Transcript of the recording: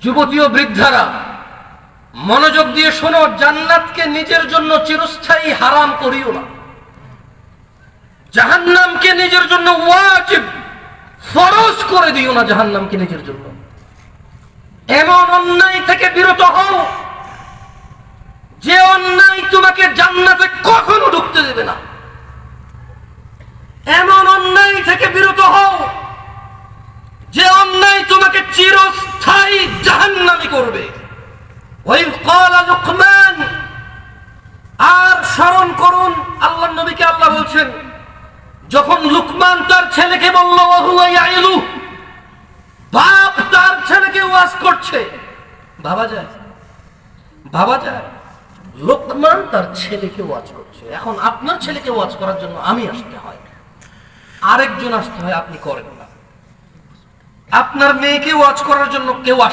যুবতী ও বৃদ্ধারা মনোযোগ দিয়ে শোনো, জান্নাতকে নিজের জন্য চিরস্থায়ী হারাম করিও না। জাহান্নামকে নিজের জন্য ওয়াজিব ফরজ করে দিও না। জাহান্নামকে নিজের জন্য এমন অন্যায় থেকে বিরত হও যে অন্যায় তোমাকে জান্নাতে কখনো ঢুকতে দেবে না। এমন অন্যায় থেকে বিরত হও যে অন্যায় তোমাকে চিরস্থায়ী জাহান্নামী করবে। ওই ক্বালা লুকমান, আর স্মরণ করুন আল্লাহর নবীকে আল্লাহ বলছেন, যখন লুকমান তার ছেলেকে বলল ওহুয়া ইয়াইলু, বাপ তার ছেলেকে ওয়াজ করছে। ভাবা যায়? ভাবা যায়? লুকমান তার ছেলেকে ওয়াজ করছে। এখন আপনার ছেলেকে ওয়াজ করার জন্য আমি আসতে হয়, আরেকজন আসতে হয়, আপনি করেন না। আপনার মেয়েকে ওয়াজ করার জন্য কেউ